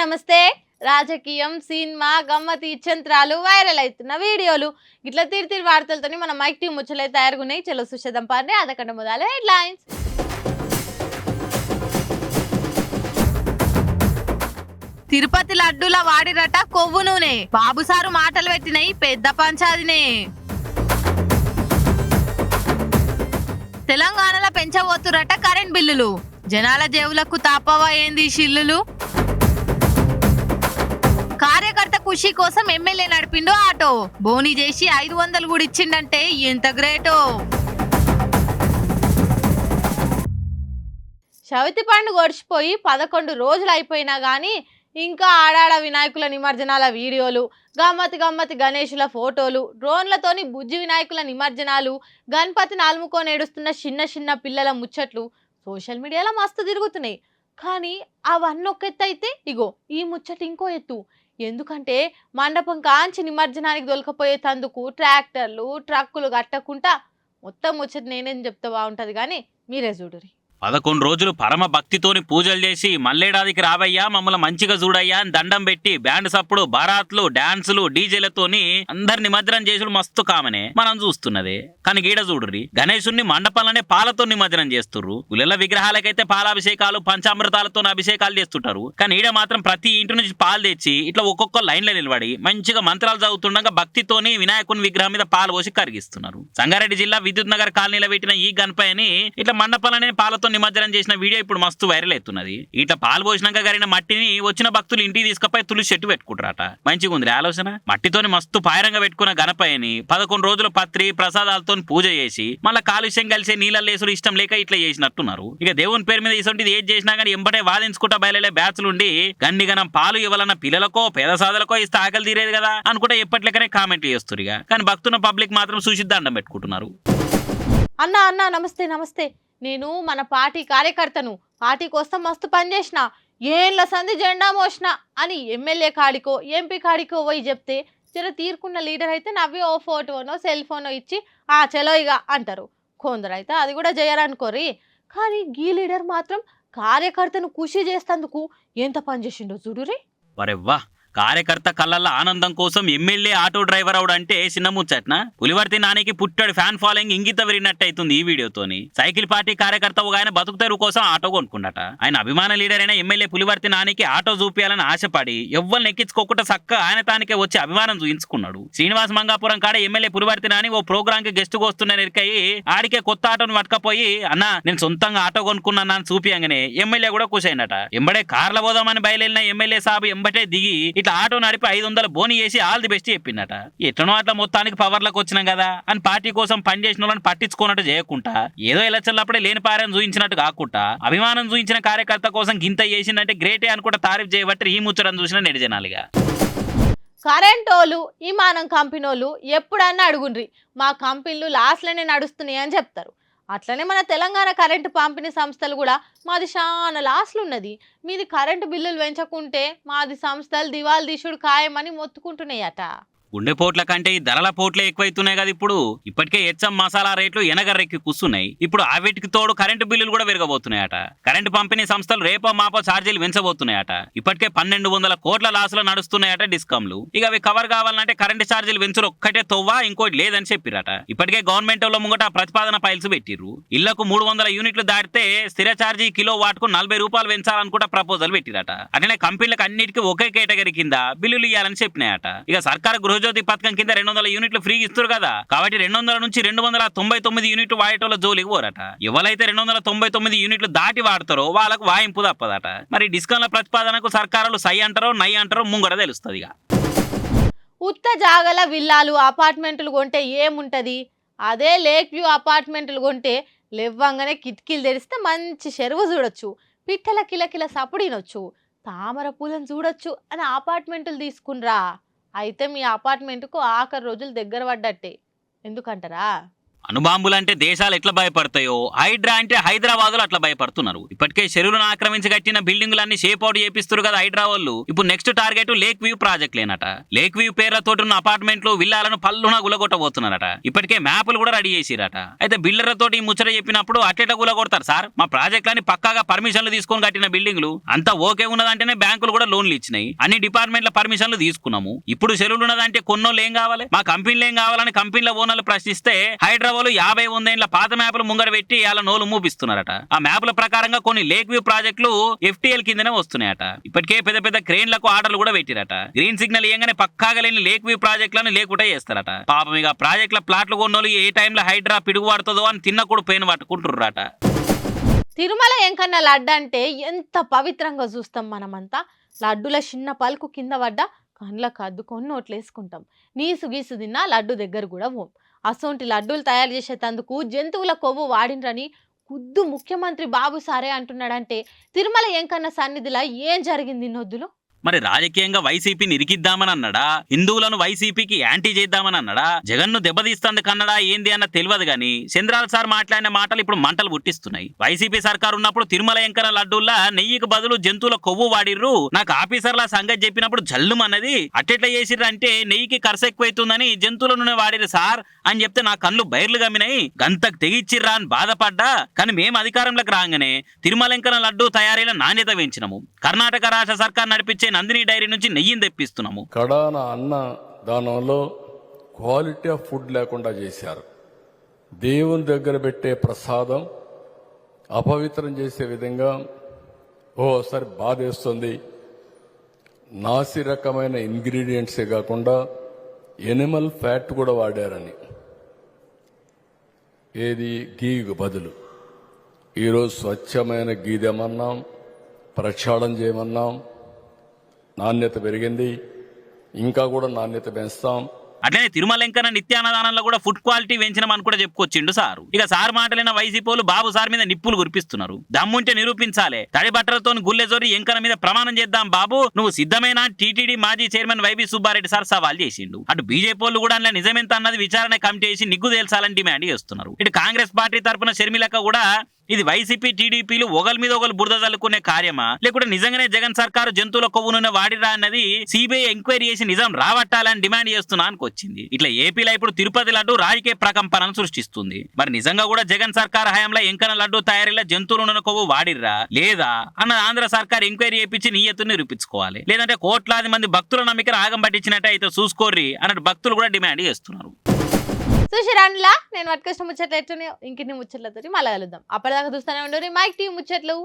నమస్తే. రాజకీయం, cinema, గమ్మతి ఇచ్చంత్రాలు, viral అవుతున్న వీడియోలు ఇట్లా తీరు వార్తలతోని మన మైక్ టీం ముచ్చలే తయారుగున్నాయి. చలో చూసేద్దాం పార్నే. అదకంటే మొదలు హెడ్లైన్స్. తిరుపతి లడ్డూల వాడిరట కొవ్వు నూనె. బాబుసారు మాటలు పెట్టినాయి పెద్ద పంచాదినే. తెలంగాణలో పెంచబోతురట కరెంట్ బిల్లులు. జనాల జేబులకు తాపవా ఏంది షిల్లులు. కార్యకర్త ఖుషి కోసం ఎమ్మెల్యే నడిపిండు ఆటో. బోని చేసి 500 కూడా ఇచ్చిండంటే ఎంత గ్రేటో. చవితి పండుగ గడిచిపోయి 11 రోజులు అయిపోయినా గానీ ఇంకా ఆడాడ వినాయకుల నిమజ్జనాల వీడియోలు, గమ్మతి గణేషుల ఫోటోలు, డ్రోన్లతోని బుజ్జి వినాయకుల నిమజ్జనాలు, గణపతిని అలుముకొని ఏడుస్తున్న చిన్న పిల్లల ముచ్చట్లు సోషల్ మీడియాలో మస్తు తిరుగుతున్నాయి. కానీ అవన్నీ ఒక ఎత్తు అయితే ఇగో ఈ ముచ్చట ఇంకో ఎత్తు. ఎందుకంటే మండపం కాంచి నిమజ్జనానికి దొలకపోయేటందుకు ట్రాక్టర్లు ట్రక్కులు కట్టకుండా మొత్తం ముచ్చట నేనేం చెప్తా బాగుంటది కానీ మీరే చూడురి. 11 రోజులు పరమ భక్తితోని పూజలు చేసి మల్లేడాదికి రావయ్యా మమ్మల్ని మంచిగా చూడయ్యా అని దండం పెట్టి బ్యాండ్ సప్పుడు బారాత్లు డాన్సులు డీజేలతోని అందరి నిమజ్జనం చేసుడు మస్తు కామనే మనం చూస్తున్నదే. కానీ గీడ చూడుర్రి, గణేశుణ్ణి మండపాలనే పాలతో నిమజ్జనం చేస్తుర్రు. పులిల విగ్రహాలకైతే పాలాభిషేకాలు పంచామృతాలతో అభిషేకాలు చేస్తుంటారు. కానీ ఈడ మాత్రం ప్రతి ఇంటి నుంచి పాలు తెచ్చి ఇట్లా ఒక్కొక్క లైన్ లో నిలబడి మంచిగా మంత్రాలు చదువుతుండగా భక్తితోని వినాయకుని విగ్రహం మీద పాలు పోసి కరిగిస్తున్నారు. సంగారెడ్డి జిల్లా విద్యుత్ నగర్ కాలనీలో పెట్టిన ఈ గణపయ్యని ఇట్లా మండపాలనే పాలతో నిమజ్జనం చేసిన వీడియో ఇప్పుడు మస్తు వైరల్ అవుతున్నది. ఇట్లా పాలు పోసినాక గరిన మట్టిని వచ్చిన భక్తులు ఇంటికి తీసుకుపోయి తులసి చెట్టు పెట్టుకుంటారట. మంచిగా ఉంది ఆలోచన. మట్టితోని మస్తు పాయరంగా పెట్టుకున్న గణపయ్యని 11 రోజులు పత్రి ప్రసాదాలతో పూజ చేసి మళ్ళీ కాలుష్యం కలిసే నీళ్ళలేసుడు ఇష్టం లేక ఇట్లా చేసినట్టున్నారు. ఇక దేవుని పేరు మీద ఇసొంటిది ఏది చేసినా కానీ ఎంబటే వాదించుకుంటా బయలుడే బ్యాచ్లుండి గన్నిగనం పాలు ఇవ్వాలన్న పిల్లలకో పేద సాధలకో ఇస్తే ఆకలి తీరేది కదా అనుకుంటే ఎప్పట్లెక్కనే కామెంట్లు చేస్తారు. కానీ భక్తున్న పబ్లిక్ మాత్రం చూసి దండం పెట్టుకుంటున్నారు. అన్న నమస్తే. నేను మన పార్టీ కార్యకర్తను. పార్టీ కోసం మస్తు పనిచేసిన, ఏళ్ళ సంధి జెండా మోసిన అని ఎమ్మెల్యే కాడికో ఎంపీ కాడికో పోయి చెప్తే జర తీరుకున్న లీడర్ అయితే నవ్వి ఓ ఫోటోనో సెల్ ఫోనో ఇచ్చి చలో ఇక అంటారు. కొందరు అయితే అది కూడా చేయరనుకోరి. కానీ గీ లీడర్ మాత్రం కార్యకర్తను ఖుషి చేస్తేందుకు ఎంత పనిచేసిండో చూడురి. వరెవ్వా, కార్యకర్త కళ్ళల్లో ఆనందం కోసం ఎమ్మెల్యే ఆటో డ్రైవర్ అవుడంటే చిన్న ముచ్చట్న. పులివర్తి నానికి పుట్టాడు ఫ్యాన్ ఫాలోయింగ్ ఇంగిత విరిగినట్టు అవుతుంది ఈ వీడియోతోని. సైకిల్ పార్టీ కార్యకర్త ఆయన బతుకుతెరువు కోసం ఆటో కొనుక్కున్నట. ఆయన అభిమాన లీడర్ అయిన ఎమ్మెల్యే పులివర్తి నానికి ఆటో చూపించాలని ఆశపడి ఎవ్వరిని ఎక్కించుకోకుండా చక్క ఆయన తానికే వచ్చి అభిమానం చూయించుకున్నాడు. శ్రీనివాస్ మంగాపురం కాడ ఎమ్మెల్యే పులివర్తి నాని ఓ ప్రోగ్రామ్ కి గెస్ట్ వస్తున్న నిరికయి ఆడికే కొత్త ఆటోను పట్టుకపోయి అన్నా నేను సొంతంగా ఆటో కొనుక్కున్నా అని చూపియంగానే ఎమ్మెల్యే కూడా ఖుషి అయినట. ఎంబడే కార్ల పోదామని బయలుదేరిన ఎమ్మెల్యే సాబు ఎంబటే దిగి ఇట్లా ఆటో నడిపి 500 బోని చేసి ఆల్ ది బెస్ట్ చెప్పిందట. ఎట్లనో అట్లా మొత్తానికి పవర్లకు వచ్చినాం కదా అని పార్టీ కోసం పనిచేసిన వాళ్ళని పట్టించుకున్నట్టు చేయకుండా ఏదో ఎలక్షన్లప్పుడే లేని పారని చూయించినట్టు కాకుండా అభిమానం చూయించిన కార్యకర్త కోసం గింత చేసిందంటే గ్రేటే అనుకుంటా తారీఫ్ చేయబట్టి ఈ ముచ్చటను చూసిన నెడిజనాలిగా. కరెంటోళ్ళు విమానం కంపెనీలు ఎప్పుడన్నా అడుగుండ్రి, మా కంపెనీలు లాస్ట్లోనే నడుస్తున్నాయి అని చెప్తారు. అట్లనే మన తెలంగాణ కరెంటు పంపిణీ సంస్థలు కూడా మాది చాలా లాస్లు ఉన్నది, మీది కరెంటు బిల్లులు పెంచకుంటే మాది సంస్థలు దివాళ దీశుడు ఖాయమని మొత్తుకుంటున్నాయట. గుండెపోట్ల కంటే ఈ ధరల పోట్లే ఎక్కువైతున్నాయి కదా ఇప్పుడు. ఇప్పటికే హెచ్ఎం మసాలా రేట్లు ఎనగర్రెక్కి కూస్తున్నాయి. ఇప్పుడు ఆ వీటికి తోడు కరెంటు బిల్లులు కూడా పెరగబోతున్నాయట. కరెంటు పంపిణీ సంస్థలు రేపో మాపో ఛార్జీలు పెంచబోతున్నాయట. ఇప్పటికే 1200 కోట్ల లాసులు నడుస్తున్నాయట డిస్కాంలు. ఇక అవి కవర్ కావాలంటే కరెంటు ఛార్జీలు పెంచుడు ఒక్కటే తొవ్వా ఇంకోటి లేదని చెప్పిరట. ఇప్పటికే గవర్నమెంట్ లో ముంగట ప్రతిపాదన ఫైల్స్ పెట్టిర్రు. ఇళ్లకు 300 యూనిట్లు దాటితే స్థిర ఛార్జీ కిలో వాట్కు 40 రూపాయలు పెంచాలనుకుంటా ప్రపోజల్ పెట్టిరట. అట్లనే కంపెనీలకు అన్నిటికీ ఒకే కేటగిరీ కింద బిల్లులు ఇవ్వాలని చెప్పినాయట. ఇక సర్కారు గృహజ్యోతి పథకం కింద 200 యూనిట్లు ఫ్రీ ఇస్తారు కదా, కాబట్టి 200 నుంచి 299 యూనిట్లు వాడేటోళ్ళ జోలికి పోరట. ఎవరైతే 299 యూనిట్లు దాటి వాడతారో వాళ్ళకు వాయింపు తప్పదట. మరి డిస్కౌంట్ల ప్రతిపాదనకు సర్కారులు సై అంటారో నై అంటారో ముంగడ తెలుస్తుంది. ఉత్త జాగల విల్లాలు అపార్ట్మెంట్లు కొంటే ఏముంటది, అదే లేక్ వ్యూ అపార్ట్మెంట్లు కొంటే లేవ్వంగానే కిటికీలు తెరిస్తే మంచి చెరువు చూడొచ్చు, పిట్టల కిలకిల సపుడినొచ్చు, తామర పూలను చూడొచ్చు అని అపార్ట్మెంట్లు తీసుకున్రా. అయితే మీ అపార్ట్మెంట్కు ఆఖరి రోజులు దగ్గర పడ్డట్టే. ఎందుకంటారా? అణుబాంబులు అంటే దేశాలు ఎట్లా భయపడతాయో హైడ్రా అంటే హైదరాబాద్ లో అట్లా భయపడుతున్నారు. ఇప్పటికే చెరువులను ఆక్రమించి కట్టిన బిల్డింగులన్నీ షేప్ అవుట్ చేపిస్తారు కదా హైడ్రా వాళ్ళు. ఇప్పుడు next target lake view project లేనట. లేక్ వ్యూ పేర్లతో ఉన్న అపార్ట్మెంట్లు విల్లాలను పల్లున గులగొట్టబోతున్నారట. ఇప్పటికే మ్యాపులు కూడా రెడీ చేసిరట. అయితే బిల్డర్లతో ఈ ముచ్చట చెప్పినప్పుడు అట్లా గులగొడతారు సార్, మా ప్రాజెక్టులని పక్కాగా పర్మిషన్లు తీసుకొని కట్టిన బిల్డింగ్లు అంతా ఓకే ఉన్నదంటేనే బ్యాంకులు కూడా లోన్లు ఇచ్చినాయి. అన్ని డిపార్ట్మెంట్ల పర్మిషన్లు తీసుకున్నాము. ఇప్పుడు చెరువులు ఉన్నదంటే కొన్నోళ్ళు ఏం కావాలి, మా కంపెనీలు ఏం కావాలని కంపెనీల ఓనర్లు ప్రశ్నిస్తే హైదరాబాద్ 50-100 పాత మ్యాపులు ముంగర పెట్టి వాళ్ళ నోలు మూపిస్తున్నారట. ఆ మ్యాపుల ప్రకారంగా కొన్ని లేక్ వ్యూ ప్రాజెక్టులు FTL కిందనే వస్తున్నాయట. ఇప్పటికే పెద్ద పెద్ద క్రేన్లకు ఆర్డర్లు కూడా పెట్టిరట. గ్రీన్ సిగ్నల్ ఇయ్యంగానే పక్కాగా లేని లేక్ వ్యూ ప్రాజెక్టులను లేకుండా చేస్తారట. పాపం ఇక ప్రాజెక్టుల ప్లాట్లు కొన్నోళ్ళు ఏ టైంలో హైడ్రా పిడుగు పడుతుందో అని తిన్న కూడా పెయిన్ పట్టుకుంటుర్రట. తిరుమల ఎంకన్న లడ్డు అంటే ఎంత పవిత్రంగా చూస్తాం మనమంతా. లడ్డుల చిన్న పలుకు కింద పడ్డ కండ్లకు అద్దుకొని నోట్లేసుకుంటాం. నీసు గీసు తిన్నా లడ్డు దగ్గర కూడా పోం. అసొంటి లడ్డూలు తయారు చేసేటందుకు జంతువుల కొవ్వు వాడినరని ఖుద్దు ముఖ్యమంత్రి బాబు సారే అంటున్నాడంటే తిరుమల ఎంకన్న సన్నిధిలో ఏం జరిగింది నొద్దులో? మరి రాజకీయంగా వైసీపీని ఇరికిద్దామని అన్నాడా, హిందువులను వైసీపీకి యాంటీ చేద్దామని అన్నాడా, జగన్ను దెబ్బతీస్తందుకు అన్నాడా ఏంది అన్న తెలియదు గానీ చంద్రాల సార్ మాట్లాడిన మాటలు ఇప్పుడు మంటలు పుట్టిస్తున్నాయి. వైసీపీ సర్కారు ఉన్నప్పుడు తిరుమల ఎంకన్న లడ్డూల్లా నెయ్యికి బదులు జంతువుల కొవ్వు వాడిర్రు, నాకు ఆఫీసర్ల సంగతి చెప్పినప్పుడు జల్లుమన్నది, అట్టెట్లా చేసిర్రు అంటే నెయ్యికి ఖర్చు ఎక్కువైతుందని జంతువుల నూనె వాడిరు సార్ అని చెప్తే నా కళ్ళు బైర్లు గమ్మినాయి, గంతకు తెగిచ్చిర్రా అని బాధపడ్డా. కానీ మేము అధికారంలోకి రాగానే తిరుమల ఎంకన్న లడ్డూ తయారీల నాణ్యత పెంచినాము. కర్ణాటక రాష్ట్ర సర్కార్ నడిపించే నందిని డైరీ నుంచి నెయ్యిని తెప్పిస్తున్నాము. కడాన అన్న దానంలో క్వాలిటీ ఆఫ్ ఫుడ్ లేకుండా చేశారు. దేవుని దగ్గర పెట్టే ప్రసాదం అపవిత్రం చేసే విధంగా ఓసారి బాధేస్తుంది. నాసి రకమైన ఇంగ్రీడియంట్సే కాకుండా ఎనిమల్ ఫ్యాట్ కూడా వాడారని, ఏది గీకు బదులు. ఈరోజు స్వచ్ఛమైన గీదెమన్నాం, ప్రక్షాళన చేయమన్నాం, నాణ్యత పెరిగింది, ఇంకా కూడా నాణ్యత పెంచుతాం. అట్లనే తిరుమల ఎంకన్న నిత్యాన్నదానంలో కూడా ఫుడ్ క్వాలిటీ పెంచినామని కూడా చెప్పుకొచ్చిండు సారు. ఇక సార్ మాటలైన వైసీపీలు బాబు సార్ మీద నిప్పులు కురిపిస్తున్నారు. దమ్ముంటే నిరూపించాలి, తడి బట్టలతో గుల్లెజోరి ఎంకన్న మీద ప్రమాణం చేద్దాం బాబు, నువ్వు సిద్ధమేనా టీటీడీ మాజీ చైర్మన్ వైబీ సుబ్బారెడ్డి సార్ సవాల్ చేసిండు. అటు బీజేపీ కూడా అందులో నిజమెంత అన్నది విచారణ కమిటీ చేసి నిగ్గు తేల్చాలని డిమాండ్ చేస్తున్నారు. ఇటు కాంగ్రెస్ పార్టీ తరఫున షర్మిలక్క కూడా ఇది వైసీపీ టీడీపీలు ఒకరి మీద ఒకరు బురద చల్లుకునే కార్యమా, లేకుంటే నిజంగానే జగన్ సర్కారు జంతువుల కొవ్వును వాడిరా అన్నది సిబిఐ ఎంక్వైరీ చేసి నిజం రావట్టాలని డిమాండ్ చేస్తున్నా అని వచ్చింది. ఇట్లా ఏపీలో ఇప్పుడు తిరుపతి లడ్డు రాజకీయ ప్రకంపనను సృష్టిస్తుంది. మరి నిజంగా కూడా జగన్ సర్కార్ హయాంలో ఎంకన్న లడ్డు తయారీలో జంతువుల కొవ్వు వాడిర్రా లేదా అన్న ఆంధ్ర సర్కార్ ఎంక్వైరీ చేయించి నియతుని నిరూపించుకోవాలి. లేదంటే కోట్లాది మంది భక్తుల నమ్మికను ఆగం పట్టించినట్టు అయితే చూసుకోర్రి అన్నట్టు భక్తులు కూడా డిమాండ్ చేస్తున్నారు. చూసిరాన్లా నేను పట్టుకొచ్చిన ముచ్చట్లు ఎట్లున్నాయో ఇంకిన్ని ముచ్చట్లతో మళ్ళీ కలుద్దాం. అప్పటిదాకా చూస్తూనే ఉండరు మైక్ టీవీ ముచ్చట్లు.